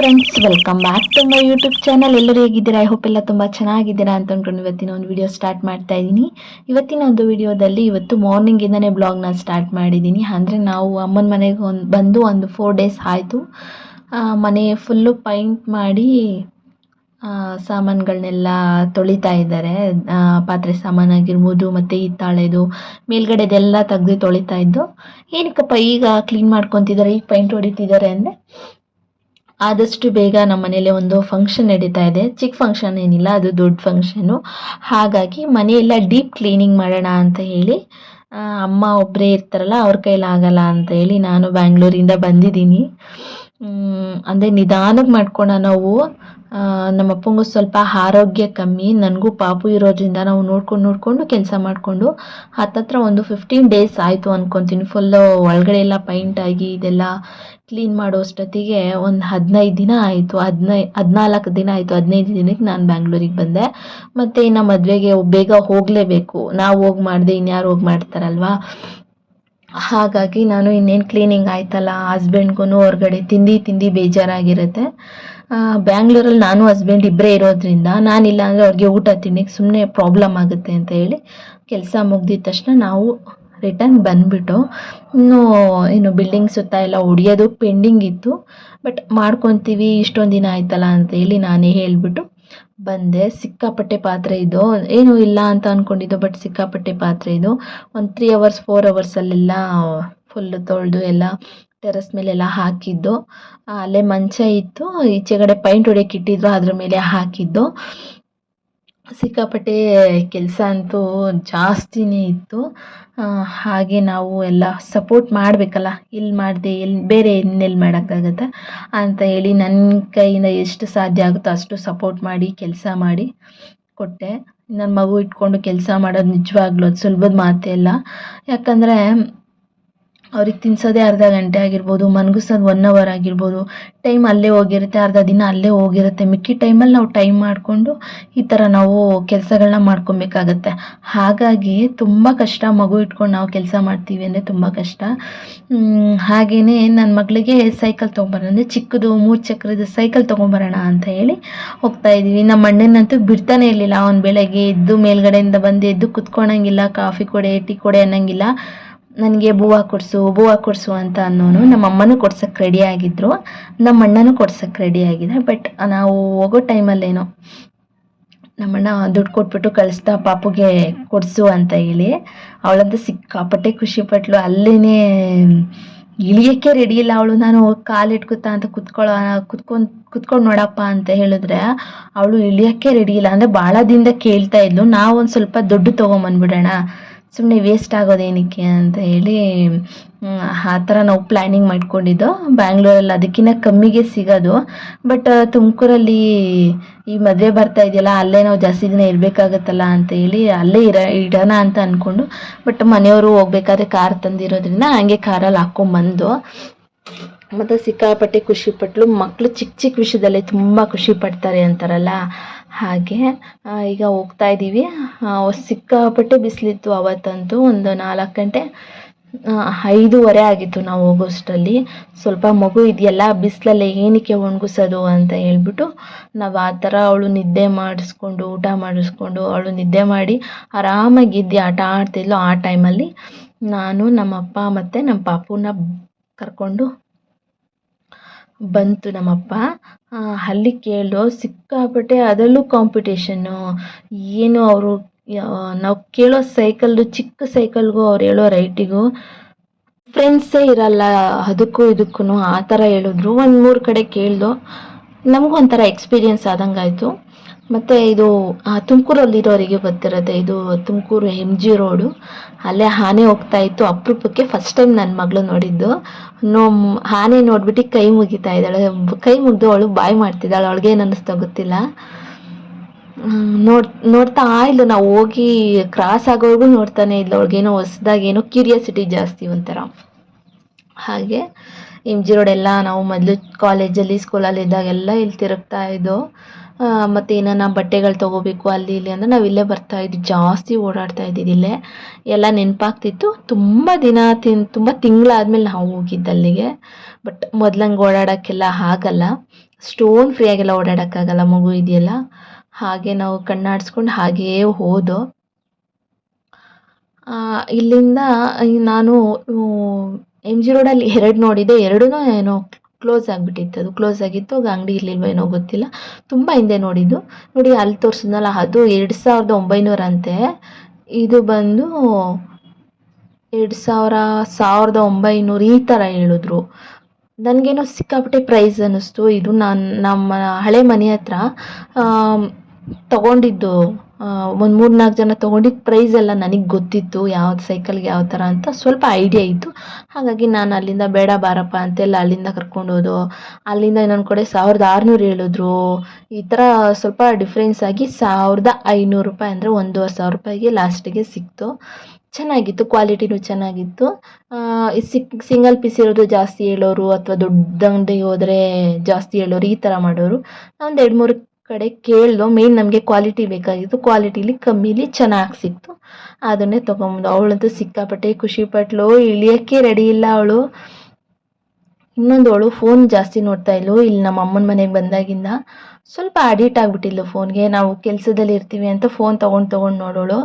Friends, welcome back to my YouTube channel. ಎಲ್ಲರೂ ಹೇಗಿದ್ದೀರಾ? I hope ಎಲ್ಲ ತುಂಬ ಚೆನ್ನಾಗಿದ್ದೀರಾ ಅಂತ ಅಂದ್ಕೊಂಡು ಇವತ್ತಿನ ಒಂದು ವಿಡಿಯೋ ಸ್ಟಾರ್ಟ್ ಮಾಡ್ತಾ ಇದ್ದೀನಿ. ಇವತ್ತಿನ ಒಂದು ವಿಡಿಯೋದಲ್ಲಿ ಇವತ್ತು ಮಾರ್ನಿಂಗಿಂದನೇ ಬ್ಲಾಗ್ನ ಸ್ಟಾರ್ಟ್ ಮಾಡಿದ್ದೀನಿ. ಅಂದರೆ ನಾವು ಅಮ್ಮನ ಮನೆಗೆ ಬಂದು ಒಂದು 4 days ಆಯಿತು. ಮನೆ ಫುಲ್ಲು ಪೈಂಟ್ ಮಾಡಿ ಸಾಮಾನುಗಳನ್ನೆಲ್ಲ ತೊಳಿತಾ ಇದ್ದಾರೆ. ಪಾತ್ರೆ ಸಾಮಾನಾಗಿರ್ಬೋದು ಮತ್ತು ಹಿತ್ತಾಳೆದು ಮೇಲ್ಗಡೆದೆಲ್ಲ ತೆಗೆದು ತೊಳಿತಾ ಇದ್ದು. ಏನಕ್ಕಪ್ಪ ಈಗ ಕ್ಲೀನ್ ಮಾಡ್ಕೊತಿದ್ದಾರೆ, ಈಗ ಪೈಂಟ್ ಹೊಡಿತಿದ್ದಾರೆ ಅಂದರೆ, ಆದಷ್ಟು ಬೇಗ ನಮ್ಮ ಮನೇಲಿ ಒಂದು ಫಂಕ್ಷನ್ ನಡೀತಾ ಇದೆ. ಚಿಕ್ಕ ಫಂಕ್ಷನ್ ಏನಿಲ್ಲ, ಅದು ದೊಡ್ಡ ಫಂಕ್ಷನು. ಹಾಗಾಗಿ ಮನೆಯೆಲ್ಲ ಡೀಪ್ ಕ್ಲೀನಿಂಗ್ ಮಾಡೋಣ ಅಂತ ಹೇಳಿ, ಅಮ್ಮ ಒಬ್ಬರೇ ಇರ್ತಾರಲ್ಲ, ಅವ್ರ ಕೈಲಾಗಲ್ಲ ಅಂತ ಹೇಳಿ ನಾನು ಬ್ಯಾಂಗ್ಳೂರಿಂದ ಬಂದಿದ್ದೀನಿ. ಅಂದರೆ ನಿಧಾನಕ್ಕೆ ಮಾಡ್ಕೊಳ ನಾವು. ನಮ್ಮ ಅಪ್ಪಂಗೂ ಸ್ವಲ್ಪ ಆರೋಗ್ಯ ಕಮ್ಮಿ, ನನಗೂ ಪಾಪು ಇರೋದ್ರಿಂದ ನಾವು ನೋಡ್ಕೊಂಡು ಕೆಲಸ ಮಾಡಿಕೊಂಡು ಹತ್ತತ್ರ ಒಂದು 15 days ಆಯಿತು ಅಂದ್ಕೊತೀನಿ. ಫುಲ್ಲು ಒಳಗಡೆ ಎಲ್ಲ ಪೈಂಟ್ ಆಗಿ ಇದೆಲ್ಲ ಕ್ಲೀನ್ ಮಾಡೋಷ್ಟೊತ್ತಿಗೆ ಒಂದು 15 ದಿನ ಆಯಿತು. 14 ದಿನ ಆಯಿತು. 15 ದಿನಕ್ಕೆ ನಾನು ಬ್ಯಾಂಗ್ಳೂರಿಗೆ ಬಂದೆ. ಮತ್ತು ಇನ್ನು ಮದುವೆಗೆ ಬೇಗ ಹೋಗಲೇಬೇಕು. ನಾವು ಹೋಗಿ ಮಾಡಿದೆ ಇನ್ಯಾರು ಹೋಗಿ ಮಾಡ್ತಾರಲ್ವಾ. ಹಾಗಾಗಿ ನಾನು ಇನ್ನೇನು ಕ್ಲೀನಿಂಗ್ ಆಯ್ತಲ್ಲ, ಹಸ್ಬೆಂಡ್ಗೂ ಹೊರಗಡೆ ತಿಂದು ಬೇಜಾರಾಗಿರುತ್ತೆ. ಬ್ಯಾಂಗ್ಳೂರಲ್ಲಿ ನಾನು ಹಸ್ಬೆಂಡ್ ಇಬ್ಬರೇ ಇರೋದ್ರಿಂದ ನಾನಿಲ್ಲ ಅಂದರೆ ಅವ್ರಿಗೆ ಊಟ ತಿಂಡಿಗೆ ಸುಮ್ಮನೆ ಪ್ರಾಬ್ಲಮ್ ಆಗುತ್ತೆ ಅಂತ ಹೇಳಿ ಕೆಲಸ ಮುಗ್ದಿದ ತಕ್ಷಣ ನಾವು ರಿಟರ್ನ್ ಬಂದುಬಿಟ್ಟು ಇನ್ನು ಬಿಲ್ಡಿಂಗ್ ಸುತ್ತ ಎಲ್ಲ ಹೊಡಿಯೋದು ಪೆಂಡಿಂಗ್ ಇತ್ತು. ಬಟ್ ಮಾಡ್ಕೊತೀವಿ, ಇಷ್ಟೊಂದು ದಿನ ಆಯ್ತಲ್ಲ ಅಂತ ಹೇಳಿ ನಾನೇ ಹೇಳಿಬಿಟ್ಟು ಬಂದೆ. ಸಿಕ್ಕಾಪಟ್ಟೆ ಪಾತ್ರೆ ಇದು, ಏನೂ ಇಲ್ಲ ಅಂತ ಅಂದ್ಕೊಂಡಿದ್ದು, ಬಟ್ ಸಿಕ್ಕಾಪಟ್ಟೆ ಪಾತ್ರೆ ಇದು. ಒಂದು 3 hours 4 ಅವರ್ಸಲ್ಲೆಲ್ಲ ಫುಲ್ಲು ತೊಳೆದು ಎಲ್ಲ ಟೆರಸ್ ಮೇಲೆಲ್ಲ ಹಾಕಿದ್ದು. ಅಲ್ಲೇ ಮಂಚ ಇತ್ತು, ಈಚೆಗಡೆ ಪೈಂಟ್ ಹೊಡೆಯೋಕೆ ಇಟ್ಟಿದ್ರು, ಅದ್ರ ಮೇಲೆ ಹಾಕಿದ್ದು. ಸಿಕ್ಕಾಪಟ್ಟೆ ಕೆಲಸ ಅಂತೂ ಜಾಸ್ತಿನೇ ಇತ್ತು. ಹಾಗೆ ನಾವು ಎಲ್ಲ ಸಪೋರ್ಟ್ ಮಾಡಬೇಕಲ್ಲ, ಇಲ್ಲಿ ಮಾಡಿದೆ ಬೇರೆ ಇನ್ನೆಲ್ಲಿ ಮಾಡೋಕ್ಕಾಗತ್ತೆ ಅಂತ ಹೇಳಿ ನನ್ನ ಕೈಯಿಂದ ಎಷ್ಟು ಸಾಧ್ಯ ಆಗುತ್ತೋ ಅಷ್ಟು ಸಪೋರ್ಟ್ ಮಾಡಿ ಕೆಲಸ ಮಾಡಿ ಕೊಟ್ಟೆ. ನನ್ನ ಮಗು ಇಟ್ಕೊಂಡು ಕೆಲಸ ಮಾಡೋದು ನಿಜವಾಗ್ಲೂ ಅದು ಸುಲಭದ ಮಾತೇ ಅಲ್ಲ. ಯಾಕಂದರೆ ಅವ್ರಿಗೆ ತಿನ್ನಿಸೋದೇ ಅರ್ಧ ಗಂಟೆ ಆಗಿರ್ಬೋದು, ಮನ್ಗಿಸೋದು 1 hour ಆಗಿರ್ಬೋದು. ಟೈಮ್ ಅಲ್ಲೇ ಹೋಗಿರುತ್ತೆ, ಅರ್ಧ ದಿನ ಅಲ್ಲೇ ಹೋಗಿರುತ್ತೆ. ಮಿಕ್ಕಿ ಟೈಮಲ್ಲಿ ನಾವು ಟೈಮ್ ಮಾಡಿಕೊಂಡು ಈ ಥರ ನಾವು ಕೆಲಸಗಳನ್ನ ಮಾಡ್ಕೊಬೇಕಾಗತ್ತೆ. ಹಾಗಾಗಿ ತುಂಬ ಕಷ್ಟ. ಮಗು ಇಟ್ಕೊಂಡು ನಾವು ಕೆಲಸ ಮಾಡ್ತೀವಿ ಅಂದರೆ ತುಂಬ ಕಷ್ಟ. ಹಾಗೆಯೇ ನನ್ನ ಮಗಳಿಗೆ ಸೈಕಲ್ ತೊಗೊಂಬರೋಣ ಅಂದರೆ ಚಿಕ್ಕದು 3 ಚಕ್ರದ ಸೈಕಲ್ ತೊಗೊಂಬರೋಣ ಅಂತ ಹೇಳಿ ಹೋಗ್ತಾಯಿದ್ದೀವಿ. ನಮ್ಮ ಅಣ್ಣನಂತೂ ಬಿಡ್ತಾನೆ ಇರಲಿಲ್ಲ. ಅವ್ನು ಬೆಳಗ್ಗೆ ಎದ್ದು ಮೇಲ್ಗಡೆಯಿಂದ ಬಂದು ಎದ್ದು ಕುತ್ಕೊಳಂಗಿಲ್ಲ, ಕಾಫಿ ಕೊಡೆ ಟೀ ಕೊಡೆ ಅನ್ನೋಂಗಿಲ್ಲ. ನನಗೆ ಬೂವ ಕೊಡಿಸು ಅಂತ ಅನ್ನೋನು. ನಮ್ಮ ಅಮ್ಮನೂ ಕೊಡ್ಸೋಕ್ಕೆ ರೆಡಿ ಆಗಿದ್ದರು, ನಮ್ಮ ಅಣ್ಣನೂ ಕೊಡ್ಸೋಕ್ಕೆ ರೆಡಿ ಆಗಿದೆ. ಬಟ್ ನಾವು ಹೋಗೋ ಟೈಮಲ್ಲೇನೋ ನಮ್ಮಣ್ಣ ದುಡ್ಡು ಕೊಟ್ಬಿಟ್ಟು ಕಳಿಸ್ತಾ ಪಾಪುಗೆ ಕೊಡಿಸು ಅಂತ ಹೇಳಿ. ಅವಳಂತೂ ಸಿಕ್ಕಾಪಟ್ಟೆ ಖುಷಿಪಟ್ಲು. ಅಲ್ಲೇ ಇಳಿಯೋಕ್ಕೆ ರೆಡಿ ಇಲ್ಲ ಅವಳು. ನಾನು ಕಾಲಿಟ್ಕುತ್ತಾ ಅಂತ ಕುತ್ಕೊಂಡು ನೋಡಪ್ಪ ಅಂತ ಹೇಳಿದ್ರೆ ಅವಳು ಇಳಿಯೋಕ್ಕೆ ರೆಡಿ ಇಲ್ಲ. ಅಂದರೆ ಭಾಳ ದಿನದ ಕೇಳ್ತಾ ಇದ್ಲು, ನಾವೊಂದು ಸ್ವಲ್ಪ ದುಡ್ಡು ತೊಗೊಂಬಂದ್ಬಿಡೋಣ, ಸುಮ್ಮನೆ ವೇಸ್ಟ್ ಆಗೋದೇನಕ್ಕೆ ಅಂತ ಹೇಳಿ ಆ ಥರ ನಾವು ಪ್ಲ್ಯಾನಿಂಗ್ ಮಾಡ್ಕೊಂಡಿದ್ದು. ಬ್ಯಾಂಗ್ಳೂರಲ್ಲಿ ಅದಕ್ಕಿಂತ ಕಮ್ಮಿಗೆ ಸಿಗೋದು. ಬಟ್ ತುಮಕೂರಲ್ಲಿ ಈ ಮದುವೆ ಬರ್ತಾ ಇದೆಯಲ್ಲ, ಅಲ್ಲೇ ನಾವು ಜಾಸ್ತಿ ದಿನ ಇರಬೇಕಾಗತ್ತಲ್ಲ ಅಂತ ಹೇಳಿ ಅಲ್ಲೇ ಇಡೋಣ ಅಂತ ಅಂದ್ಕೊಂಡು, ಬಟ್ ಮನೆಯವರು ಹೋಗ್ಬೇಕಾದ್ರೆ ಕಾರ್ ತಂದಿರೋದ್ರಿಂದ ಹಂಗೆ ಕಾರಲ್ಲಿ ಹಾಕ್ಕೊಂಬಂದು ಮತ್ತು ಸಿಕ್ಕಾಪಟ್ಟೆ ಖುಷಿಪಟ್ಲು. ಮಕ್ಕಳು ಚಿಕ್ಕ ವಿಷಯದಲ್ಲೇ ತುಂಬ ಖುಷಿ ಪಡ್ತಾರೆ ಅಂತಾರಲ್ಲ ಹಾಗೆ. ಈಗ ಹೋಗ್ತಾ ಇದ್ದೀವಿ. ಸಿಕ್ಕಾಪಟ್ಟೆ ಬಿಸಿಲಿತ್ತು ಅವತ್ತಂತೂ. ಒಂದು 4 ಗಂಟೆ 5:15 ಆಗಿತ್ತು ನಾವು ಹೋಗೋಷ್ಟರಲ್ಲಿ. ಸ್ವಲ್ಪ ಮಗು ಇದೆಯಲ್ಲ, ಬಿಸಿಲಲ್ಲೇ ಏನಕ್ಕೆ ಒಣಗಿಸೋದು ಅಂತ ಹೇಳ್ಬಿಟ್ಟು ನಾವು ಆ ಥರ ಅವಳು ನಿದ್ದೆ ಮಾಡಿಸ್ಕೊಂಡು ಊಟ ಮಾಡಿಸ್ಕೊಂಡು ಅವಳು ನಿದ್ದೆ ಮಾಡಿ ಆರಾಮಾಗಿದ್ದು ಆಟ ಆಡ್ತಿದ್ಲು. ಆ ಟೈಮಲ್ಲಿ ನಾನು ನಮ್ಮಪ್ಪ ಮತ್ತು ನಮ್ಮ ಪಾಪುನ ಕರ್ಕೊಂಡು ಬಂತು ನಮ್ಮಪ್ಪ. ಅಲ್ಲಿ ಕೇಳು ಸಿಕ್ಕಾಪಟ್ಟೆ, ಅದರಲ್ಲೂ ಕಾಂಪಿಟೇಷನ್ನು. ಏನು ಅವರು ನಾವು ಕೇಳೋ ಸೈಕಲ್ದು, ಚಿಕ್ಕ ಸೈಕಲ್ಗೂ ಅವ್ರು ಹೇಳೋ ರೈಟಿಗೂ ಫ್ರೆಂಡ್ಸೇ ಇರಲ್ಲ. ಅದಕ್ಕೂ ಇದಕ್ಕೂ ಆ ಥರ ಹೇಳಿದ್ರು. 1-3 ಕಡೆ ಕೇಳ್ದು. ನಮಗೂ ಒಂಥರ ಎಕ್ಸ್ಪೀರಿಯನ್ಸ್ ಆದಂಗಾಯಿತು. ಮತ್ತು ಇದು ತುಮಕೂರಲ್ಲಿರೋರಿಗೆ ಗೊತ್ತಿರುತ್ತೆ, ಇದು ತುಮಕೂರು MG ರೋಡು. ಅಲ್ಲೇ ಆನೆ ಹೋಗ್ತಾ ಇತ್ತು. ಅಪರೂಪಕ್ಕೆ ಫಸ್ಟ್ ಟೈಮ್ ನನ್ನ ಮಗಳು ನೋಡಿದ್ದು. ಆನೆ ನೋಡ್ಬಿಟ್ಟು ಕೈ ಮುಗಿತಾ ಇದ್ದಾಳೆ. ಕೈ ಮುಗಿದು ಅವಳು ಬಾಯ್ ಮಾಡ್ತಿದ್ದಾಳೆ. ಅವಳಿಗೇನು ಅನ್ನಿಸ್ತೋ ಗೊತ್ತಿಲ್ಲ. ನೋಡ್ತಾ ಇದ್ಲು. ನಾವು ಹೋಗಿ ಕ್ರಾಸ್ ಆಗೋವರೆಗೂ ನೋಡ್ತಾನೆ ಇದ್ಲು. ಅವಳಿಗೇನೋ ಹೊಸ್ದಾಗೇನೋ ಕ್ಯೂರಿಯಾಸಿಟಿ ಜಾಸ್ತಿ ಒಂಥರ. ಹಾಗೆ MG ರೋಡೆಲ್ಲ ನಾವು ಮೊದಲು ಕಾಲೇಜಲ್ಲಿ ಸ್ಕೂಲಲ್ಲಿ ಇದ್ದಾಗೆಲ್ಲ ಇಲ್ಲಿ ತಿರುಗ್ತಾ ಇದ್ದೋ. ಮತ್ತು ಏನಾನ ಬಟ್ಟೆಗಳು ತೊಗೋಬೇಕು ಅಲ್ಲಿ ಇಲ್ಲಿ ಅಂದರೆ ನಾವು ಇಲ್ಲೇ ಬರ್ತಾಯಿದ್ವಿ. ಜಾಸ್ತಿ ಓಡಾಡ್ತಾ ಇದ್ದಿದ್ದು ಇಲ್ಲೇ. ಎಲ್ಲ ನೆನಪಾಗ್ತಿತ್ತು. ತುಂಬ ತಿಂಗಳಾದ್ಮೇಲೆ ನಾವು ಹೋಗಿದ್ದು ಅಲ್ಲಿಗೆ. ಬಟ್ ಮೊದ್ಲಂಗೆ ಓಡಾಡೋಕ್ಕೆಲ್ಲ ಆಗಲ್ಲ. ಸ್ಟೋನ್ ಫ್ರೀ ಆಗೆಲ್ಲ ಓಡಾಡೋಕ್ಕಾಗಲ್ಲ, ಮಗು ಇದೆಯಲ್ಲ. ಹಾಗೆ ನಾವು ಕಣ್ಣಾಡಿಸ್ಕೊಂಡು ಹಾಗೇ ಹೋದೋ. ಇಲ್ಲಿಂದ ನಾನು ಎಮ್ ಜಿ ರೋಡಲ್ಲಿ 2 ನೋಡಿದೆ, 2 ಏನೋ ಕ್ಲೋಸ್ ಆಗಿಬಿಟ್ಟಿತ್ತು. ಅದು ಕ್ಲೋಸ್ ಆಗಿತ್ತು, ಆಗ ಅಂಗಡಿ ಇರಲಿಲ್ವೋ ಏನೋ ಗೊತ್ತಿಲ್ಲ. ತುಂಬ ಹಿಂದೆ ನೋಡಿದ್ದು. ನೋಡಿ ಅಲ್ಲಿ ತೋರಿಸಿದ್ನಲ್ಲ ಅದು 2900 ಅಂತೆ. ಇದು ಬಂದು 1900 ಈ ಥರ ಹೇಳಿದ್ರು. ನನಗೇನೋ ಸಿಕ್ಕಾಪಟ್ಟೆ ಪ್ರೈಸ್ ಅನ್ನಿಸ್ತು. ಇದು ನಮ್ಮ ಹಳೆ ಮನೆ ಹತ್ರ ತೊಗೊಂಡಿದ್ದು. ಒಂದು 3-4 ಜನ ತೊಗೊಂಡಿದ್ದು ಪ್ರೈಸ್ ಎಲ್ಲ ನನಗೆ ಗೊತ್ತಿತ್ತು, ಯಾವ್ದು ಸೈಕಲ್ಗೆ ಯಾವ ಥರ ಅಂತ ಸ್ವಲ್ಪ ಐಡಿಯಾ ಇತ್ತು. ಹಾಗಾಗಿ ನಾನು ಅಲ್ಲಿಂದ ಬೇಡ ಬಾರಪ್ಪ ಅಂತೆಲ್ಲ ಅಲ್ಲಿಂದ ಕರ್ಕೊಂಡೋದು. ಅಲ್ಲಿಂದ ಇನ್ನೊಂದು ಕಡೆ 1600 ಹೇಳಿದ್ರು. ಈ ಥರ ಸ್ವಲ್ಪ ಡಿಫ್ರೆನ್ಸ್ ಆಗಿ ₹1500 ಅಂದರೆ ₹1500 ಲಾಸ್ಟಿಗೆ ಸಿಕ್ತು. ಚೆನ್ನಾಗಿತ್ತು, ಕ್ವಾಲಿಟಿನೂ ಚೆನ್ನಾಗಿತ್ತು. ಸಿಂಗಲ್ ಪೀಸ್ ಇರೋದು ಜಾಸ್ತಿ ಹೇಳೋರು, ಅಥವಾ ದೊಡ್ಡ ಅಂಗಡಿಗೆ ಹೋದರೆ ಜಾಸ್ತಿ ಹೇಳೋರು, ಈ ಥರ ಮಾಡೋರು. ಒಂದು 2-3 ಕಡೆ ಕೇಳ್ದೋ. ಮೇನ್ ನಮಗೆ ಕ್ವಾಲಿಟಿ ಬೇಕಾಗಿತ್ತು. ಕ್ವಾಲಿಟಿಲಿ ಕಮ್ಮಿಲಿ ಚೆನ್ನಾಗಿ ಸಿಕ್ತು, ಅದನ್ನೇ ತೊಗೊಂಬಂದು. ಅವಳಂತೂ ಸಿಕ್ಕಾಪಟ್ಟೆ ಖುಷಿಪಟ್ಲು, ಇಳಿಯೋಕ್ಕೆ ರೆಡಿ ಇಲ್ಲ ಅವಳು. ಇನ್ನೊಂದು ಫೋನ್ ಜಾಸ್ತಿ ನೋಡ್ತಾ ಇದ್ಲು. ಇಲ್ಲಿ ನಮ್ಮ ಅಮ್ಮನ ಮನೆಗೆ ಬಂದಾಗಿಂದ ಸ್ವಲ್ಪ ಅಡಿಕ್ಟ್ ಆಗಿಬಿಟ್ಟಿದ್ಲು ಫೋನ್ಗೆ. ನಾವು ಕೆಲಸದಲ್ಲಿ ಇರ್ತೀವಿ ಅಂತ ಫೋನ್ ತೊಗೊಂಡು ನೋಡೋಳು.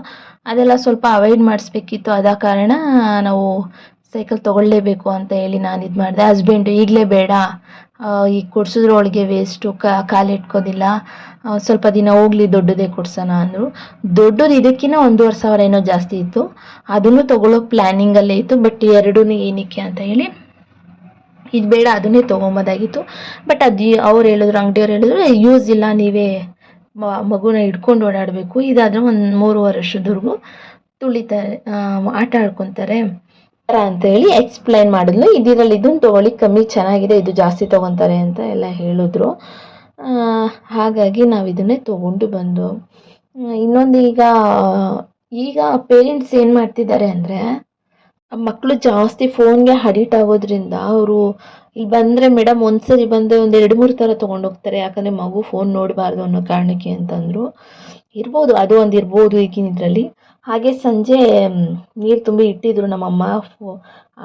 ಅದೆಲ್ಲ ಸ್ವಲ್ಪ ಅವಾಯ್ಡ್ ಮಾಡಿಸ್ಬೇಕಿತ್ತು. ಆದ ಕಾರಣ ನಾವು ಸೈಕಲ್ ತೊಗೊಳ್ಳೇಬೇಕು ಅಂತ ಹೇಳಿ ನಾನು ಇದು ಮಾಡಿದೆ. ಹಸ್ಬೆಂಡು ಈಗಲೇ ಬೇಡ, ಈಗ ಕೊಡ್ಸಿದ್ರು ಅವಳಿಗೆ ವೇಸ್ಟು, ಕಾಲಿಟ್ಕೋದಿಲ್ಲ, ಸ್ವಲ್ಪ ದಿನ ಹೋಗ್ಲಿ ದೊಡ್ಡದೇ ಕೊಡ್ಸೋಣ ಅಂದರು. ದೊಡ್ಡದು ಇದಕ್ಕಿಂತ 1500 ಏನೋ ಜಾಸ್ತಿ ಇತ್ತು. ಅದನ್ನು ತೊಗೊಳ್ಳೋ ಪ್ಲ್ಯಾನಿಂಗಲ್ಲೇ ಇತ್ತು. ಬಟ್ ಎರಡೂ ಏನಕ್ಕೆ ಅಂತ ಹೇಳಿ ಇದು ಬೇಡ, ಅದನ್ನೇ ತೊಗೊಂಬೋದಾಗಿತ್ತು. ಬಟ್ ಅದು ಅವ್ರು ಹೇಳಿದ್ರು, ಅಂಗಡಿಯವ್ರು ಹೇಳಿದ್ರು, ಯೂಸ್ ಇಲ್ಲ, ನೀವೇ ಮಗುನ ಹಿಡ್ಕೊಂಡು ಓಡಾಡಬೇಕು. ಇದಾದರೆ ಒಂದು 3-3 ವರ್ಷದವರೆಗೂ ತುಳಿತಾರೆ, ಆಟ ಆಡ್ಕೊತಾರೆ ಅಂತ ಹೇಳಿ ಎಕ್ಸ್ಪ್ಲೈನ್ ಮಾಡಿದ್ಲು. ಇದರಲ್ಲಿ ಇದನ್ನು ತೊಗೊಳ್ಳಿ, ಕಮ್ಮಿ ಚೆನ್ನಾಗಿದೆ, ಇದು ಜಾಸ್ತಿ ತೊಗೊತಾರೆ ಅಂತ ಎಲ್ಲ ಹೇಳಿದ್ರು. ಹಾಗಾಗಿ ನಾವು ಇದನ್ನೇ ತೊಗೊಂಡು ಬಂದು. ಇನ್ನೊಂದು ಈಗ ಪೇರೆಂಟ್ಸ್ ಏನು ಮಾಡ್ತಿದ್ದಾರೆ ಅಂದರೆ, ಮಕ್ಕಳು ಜಾಸ್ತಿ ಫೋನ್ಗೆ ಅಡಿಕ್ಟ್ ಆಗೋದ್ರಿಂದ ಅವರು ಇಲ್ಲಿ ಬಂದರೆ ಮೇಡಮ್ ಒಂದ್ಸರಿ ಬಂದರೆ ಒಂದು 2-3 ಥರ ತೊಗೊಂಡೋಗ್ತಾರೆ. ಯಾಕಂದರೆ ಮಗು ಫೋನ್ ನೋಡಬಾರ್ದು ಅನ್ನೋ ಕಾರಣಕ್ಕೆ ಅಂತಂದರು. ಇರ್ಬೋದು, ಅದು ಒಂದು ಇರ್ಬೋದು ಈಗಿನ ಇದರಲ್ಲಿ. ಹಾಗೆ ಸಂಜೆ ನೀರು ತುಂಬಿ ಇಟ್ಟಿದ್ರು ನಮ್ಮಮ್ಮ.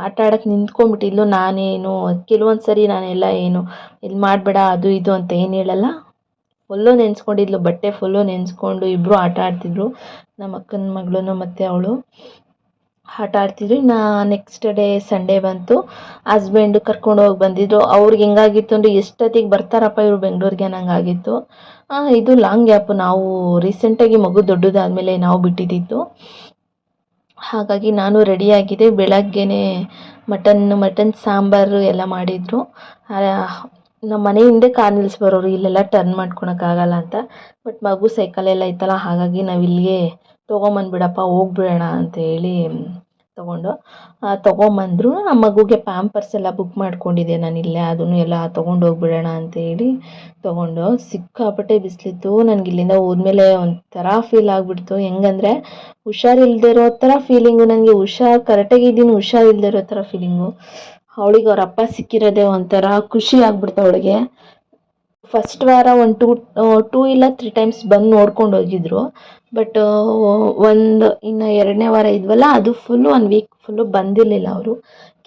ಆಟ ಆಡೋಕ್ಕೆ ನಿಂತ್ಕೊಂಡ್ಬಿಟ್ಟಿದ್ಲು. ನಾನೇನು ಕೆಲವೊಂದು ಸರಿ ನಾನೆಲ್ಲ ಏನು ಇದು ಮಾಡಬೇಡ ಅದು ಇದು ಅಂತ ಏನು ಹೇಳಲ್ಲ, ಫುಲ್ಲು ನೆನೆಸ್ಕೊಂಡಿದ್ಲು. ಬಟ್ಟೆ ಫುಲ್ಲು ನೆನೆಸ್ಕೊಂಡು ಇಬ್ಬರು ಆಟ ಆಡ್ತಿದ್ರು, ನಮ್ಮ ಅಕ್ಕನ ಮಗಳು ಮತ್ತು ಅವಳು ಆಟ ಆಡ್ತಿದ್ರು. ಇನ್ನು ನೆಕ್ಸ್ಟ್ ಡೇ ಸಂಡೇ ಬಂತು. ಹಸ್ಬೆಂಡು ಕರ್ಕೊಂಡು ಹೋಗಿ ಬಂದಿದ್ರು. ಅವ್ರಿಗೆ ಹೆಂಗಾಗಿತ್ತು ಅಂದರೆ, ಎಷ್ಟೊತ್ತಿಗೆ ಬರ್ತಾರಪ್ಪ ಇವರು ಬೆಂಗಳೂರಿಗೆ ಅನ್ನಂಗಾಗಿತ್ತು. ಇದು ಲಾಂಗ್ ಗ್ಯಾಪು. ನಾವು ರೀಸೆಂಟಾಗಿ ಮಗು ದೊಡ್ಡದಾದಮೇಲೆ ನಾವು ಬಿಟ್ಟಿದ್ದಿತ್ತು. ಹಾಗಾಗಿ ನಾನು ರೆಡಿಯಾಗಿದೆ. ಬೆಳಗ್ಗೆನೇ ಮಟನ್ ಸಾಂಬಾರು ಎಲ್ಲ ಮಾಡಿದರು. ನಮ್ಮ ಮನೆ ಹಿಂದೆ ಕಾರ್ ನಿಲ್ಲಿಸ್ಬರೋರು, ಇಲ್ಲೆಲ್ಲ ಟರ್ನ್ ಮಾಡ್ಕೊಳಕ್ಕಾಗಲ್ಲ ಅಂತ. ಬಟ್ ಮಗು ಸೈಕಲೆಲ್ಲ ಇತ್ತಲ್ಲ, ಹಾಗಾಗಿ ನಾವು ಇಲ್ಲಿಗೆ ತೊಗೊಂಬಂದ್ಬಿಡಪ್ಪ, ಹೋಗ್ಬಿಡೋಣ ಅಂತ ಹೇಳಿ ತೊಗೊಂಬಂದರು. ನಮ್ಮ ಮಗುಗೆ ಪ್ಯಾಂಪರ್ಸ್ ಎಲ್ಲ ಬುಕ್ ಮಾಡ್ಕೊಂಡಿದ್ದೆ ನಾನು ಇಲ್ಲೇ, ಅದನ್ನು ಎಲ್ಲ ತೊಗೊಂಡು ಹೋಗ್ಬಿಡೋಣ ಅಂತ ಹೇಳಿ ತೊಗೊಂಡು. ಸಿಕ್ಕಾಪಟ್ಟೆ ಬಿಸಿಲಿತ್ತು. ನನಗೆ ಇಲ್ಲಿಂದ ಹೋದ್ಮೇಲೆ ಒಂಥರ ಫೀಲ್ ಆಗಿಬಿಡ್ತು. ಹೆಂಗಂದರೆ ಹುಷಾರಿಲ್ಲದೆ ಇರೋ ಥರ ಫೀಲಿಂಗು ನನಗೆ. ಕರೆಕ್ಟಾಗಿದ್ದೀನಿ, ಹುಷಾರಿಲ್ಲದೆ ಇರೋ ಥರ ಫೀಲಿಂಗು. ಅವಳಿಗೆ ಅವ್ರ ಅಪ್ಪ ಸಿಕ್ಕಿರೋದೇ ಒಂಥರ ಖುಷಿ ಆಗ್ಬಿಡ್ತು ಅವಳಿಗೆ. ಫಸ್ಟ್ ವಾರ 2 ಇಲ್ಲ 3 ಟೈಮ್ಸ್ ಬಂದು ನೋಡ್ಕೊಂಡು ಹೋಗಿದ್ರು. ಬಟ್ ಇನ್ನು 2ನೇ ವಾರ ಇದ್ವಲ್ಲ, ಅದು ಫುಲ್ಲು 1 ವೀಕ್ ಫುಲ್ಲು ಬಂದಿರಲಿಲ್ಲ. ಅವರು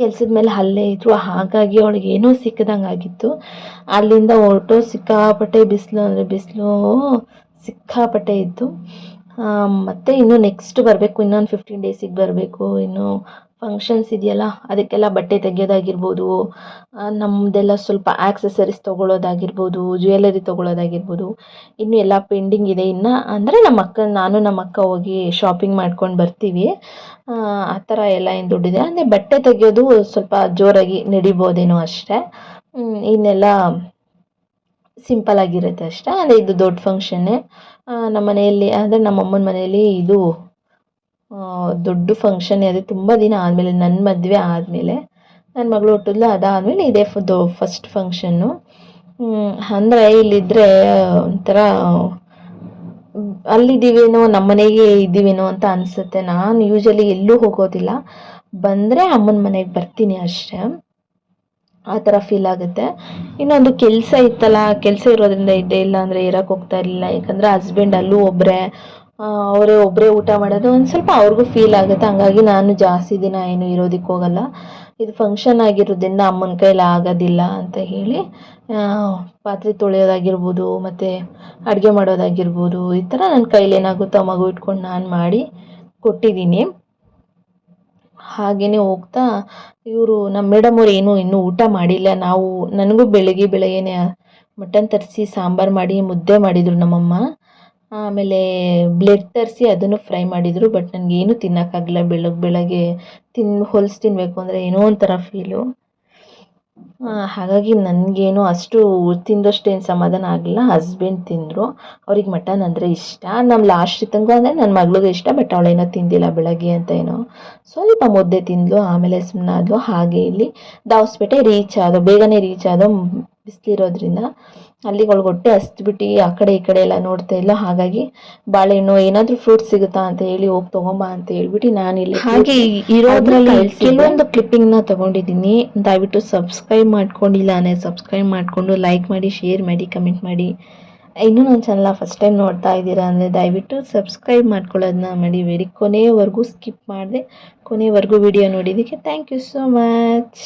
ಕೆಲಸದ ಮೇಲೆ ಅಲ್ಲೇ ಇದ್ದರು. ಹಾಗಾಗಿ ಅವಳಿಗೆ ಏನೋ ಸಿಕ್ಕದಂಗೆ ಆಗಿತ್ತು. ಅಲ್ಲಿಂದ ಹೊರಟು ಸಿಕ್ಕಾಪಟ್ಟೆ ಬಿಸಿಲು ಅಂದರೆ ಬಿಸಿಲು ಸಿಕ್ಕಾಪಟ್ಟೆ ಇತ್ತು. ಮತ್ತು ಇನ್ನು ನೆಕ್ಸ್ಟ್ ಬರಬೇಕು, ಇನ್ನೊಂದು 15 ಡೇಸಿಗೆ ಬರಬೇಕು. ಇನ್ನು ಫಂಕ್ಷನ್ಸ್ ಇದೆಯಲ್ಲ, ಅದಕ್ಕೆಲ್ಲ ಬಟ್ಟೆ ತೆಗೆಯೋದಾಗಿರ್ಬೋದು, ನಮ್ಮದೆಲ್ಲ ಸ್ವಲ್ಪ ಆಕ್ಸೆಸರೀಸ್ ತೊಗೊಳ್ಳೋದಾಗಿರ್ಬೋದು, ಜ್ಯುವೆಲರಿ ತೊಗೊಳ್ಳೋದಾಗಿರ್ಬೋದು, ಇನ್ನೂ ಎಲ್ಲ ಪೆಂಡಿಂಗ್ ಇದೆ. ಇನ್ನು ಅಂದರೆ ನಾನು ನಮ್ಮ ಅಕ್ಕ ಹೋಗಿ ಶಾಪಿಂಗ್ ಮಾಡ್ಕೊಂಡು ಬರ್ತೀವಿ. ಆ ಥರ ಎಲ್ಲ ಏನು ದುಡ್ಡಿದೆ ಅಂದರೆ ಬಟ್ಟೆ ತೆಗೆಯೋದು ಸ್ವಲ್ಪ ಜೋರಾಗಿ ನಡಿಬೋದೇನೋ ಅಷ್ಟೇ. ಇನ್ನೆಲ್ಲ ಸಿಂಪಲ್ ಆಗಿರುತ್ತೆ ಅಷ್ಟೇ. ಅಂದರೆ ಇದು ದೊಡ್ಡ ಫಂಕ್ಷನ್ನೇ. ನಮ್ಮ ಮನೆಯಲ್ಲಿ ಅಂದರೆ ನಮ್ಮ ಅಮ್ಮನ ಮನೆಯಲ್ಲಿ ಇದು ದೊಡ್ಡ ಫಂಕ್ಷನ್ನೇ. ಅದು ತುಂಬ ದಿನ ಆದಮೇಲೆ, ನನ್ನ ಮದುವೆ ಆದಮೇಲೆ, ನನ್ನ ಮಗಳು ಹುಟ್ಟಿದ್ಲು, ಅದಾದಮೇಲೆ ಇದೇ ಫಸ್ಟ್ ಫಂಕ್ಷನ್ನು. ಅಂದರೆ ಇಲ್ಲಿದ್ದರೆ ಒಂಥರ ಅಲ್ಲಿದ್ದೀವೇನೋ, ನಮ್ಮ ಮನೆಗೆ ಇದ್ದೀವೇನೋ ಅಂತ ಅನಿಸುತ್ತೆ. ನಾನು ಯೂಶಲಿ ಎಲ್ಲೂ ಹೋಗೋದಿಲ್ಲ, ಬಂದರೆ ಅಮ್ಮನ ಮನೆಗೆ ಬರ್ತೀನಿ ಅಷ್ಟೇ. ಆ ಥರ ಫೀಲ್ ಆಗುತ್ತೆ. ಇನ್ನೊಂದು ಕೆಲಸ ಇತ್ತಲ್ಲ, ಕೆಲಸ ಇರೋದ್ರಿಂದ ಇದ್ದೇ, ಇಲ್ಲ ಅಂದರೆ ಇರೋಕ್ಕೆ ಹೋಗ್ತಾ ಇರಲಿಲ್ಲ. ಯಾಕಂದರೆ ಹಸ್ಬೆಂಡ್ ಅಲ್ಲೂ ಅವರೇ ಒಬ್ಬರೇ ಊಟ ಮಾಡೋದು, ಒಂದು ಸ್ವಲ್ಪ ಅವ್ರಿಗೂ ಫೀಲ್ ಆಗುತ್ತೆ. ಹಂಗಾಗಿ ನಾನು ಜಾಸ್ತಿ ದಿನ ಏನು ಇರೋದಕ್ಕೆ ಹೋಗಲ್ಲ. ಇದು ಫಂಕ್ಷನ್ ಆಗಿರೋದ್ರಿಂದ ಅಮ್ಮನ ಕೈಲಿ ಆಗೋದಿಲ್ಲ ಅಂತ ಹೇಳಿ ಪಾತ್ರೆ ತೊಳೆಯೋದಾಗಿರ್ಬೋದು ಮತ್ತು ಅಡುಗೆ ಮಾಡೋದಾಗಿರ್ಬೋದು, ಈ ಥರ ನನ್ನ ಕೈಲಿ ಏನಾಗುತ್ತೋ ಆ ಮಗು ಇಟ್ಕೊಂಡು ನಾನು ಮಾಡಿ ಕೊಟ್ಟಿದ್ದೀನಿ. ಹಾಗೆಯೇ ಹೋಗ್ತಾ ಇವರು ನಮ್ಮ ಮೇಡಮ್ ಅವ್ರು ಏನೂ ಇನ್ನೂ ಊಟ ಮಾಡಿಲ್ಲ. ನನಗೂ ಬೆಳಗ್ಗೆನೇ ಮಟನ್ ತರಿಸಿ ಸಾಂಬಾರು ಮಾಡಿ ಮುದ್ದೆ ಮಾಡಿದರು ನಮ್ಮಮ್ಮ. ಆಮೇಲೆ ಬ್ಲೆಡ್ ತರಿಸಿ ಅದನ್ನು ಫ್ರೈ ಮಾಡಿದರು. ಬಟ್ ನನಗೇನು ತಿನ್ನೋಕ್ಕಾಗಲಿಲ್ಲ. ಬೆಳಗ್ಗೆ ಹೊಲ್ಸು ತಿನ್ನಬೇಕು ಅಂದರೆ ಏನೋ ಒಂಥರ ಫೀಲು. ಹಾಗಾಗಿ ನನಗೇನು ಅಷ್ಟು ತಿಂದಷ್ಟೇನು ಸಮಾಧಾನ ಆಗಲಿಲ್ಲ. ಹಸ್ಬೆಂಡ್ ತಿಂದರು. ಅವ್ರಿಗೆ ಮಟನ್ ಅಂದರೆ ಇಷ್ಟ. ನಮ್ಮ ಲಾಸ್ಟ್ ತನಕ ಅಂದರೆ ನನ್ನ ಮಗಳಿಗೂ ಇಷ್ಟ. ಬಟ್ ಅವಳೇನೋ ತಿಂದಿಲ್ಲ ಬೆಳಗ್ಗೆ ಅಂತ ಏನೋ ಸ್ವಲ್ಪ ಮುದ್ದೆ ತಿಂದಳು. ಆಮೇಲೆ ಸುಮ್ಮನಾದ್ಲು. ಹಾಗೆ ಇಲ್ಲಿ ದಾವಸ್ಪೇಟೆ ಬೇಗನೆ ರೀಚ್ ಆದೋ. ಬಿಸಿಲಿರೋದ್ರಿಂದ ಅಲ್ಲಿಗೆ ಅವಳಿಗೆ ಹೊಟ್ಟೆ ಹಸ್ದ್ಬಿಟ್ಟು ಆ ಕಡೆ ಈ ಕಡೆ ಎಲ್ಲ ನೋಡ್ತಾ ಇಲ್ಲ. ಹಾಗಾಗಿ ಬಾಳೆಹಣ್ಣು ಏನಾದರೂ ಫ್ರೂಟ್ಸ್ ಸಿಗುತ್ತಾ ಅಂತ ಹೇಳಿ ಹೋಗಿ ತೊಗೊಂಬಾ ಅಂತ ಹೇಳ್ಬಿಟ್ಟು ನಾನು ಇಲ್ಲಿ ಹಾಗೆ ಇರೋದ್ರಲ್ಲಿ ಕೆಲವೊಂದು ಕ್ಲಿಪ್ಪಿಂಗ್ನ ತೊಗೊಂಡಿದ್ದೀನಿ. ದಯವಿಟ್ಟು ಸಬ್ಸ್ಕ್ರೈಬ್ ಮಾಡ್ಕೊಂಡಿಲ್ಲ ಅಂದರೆ ಸಬ್ಸ್ಕ್ರೈಬ್ ಮಾಡಿಕೊಂಡು ಲೈಕ್ ಮಾಡಿ, ಶೇರ್ ಮಾಡಿ, ಕಮೆಂಟ್ ಮಾಡಿ. ಇನ್ನೂ ನನ್ನ ಚಾನಲ್ನ ಫಸ್ಟ್ ಟೈಮ್ ನೋಡ್ತಾ ಇದ್ದೀರಾ ಅಂದರೆ ದಯವಿಟ್ಟು ಸಬ್ಸ್ಕ್ರೈಬ್ ಮಾಡ್ಕೊಳ್ಳೋದನ್ನ ಮರಿಬೇಡಿ. ಕೊನೆಯವರೆಗೂ ಸ್ಕಿಪ್ ಮಾಡಿದೆ ಕೊನೆಯವರೆಗೂ ವಿಡಿಯೋ ನೋಡಿದ್ದಕ್ಕೆ ಥ್ಯಾಂಕ್ ಯು ಸೋ ಮಚ್.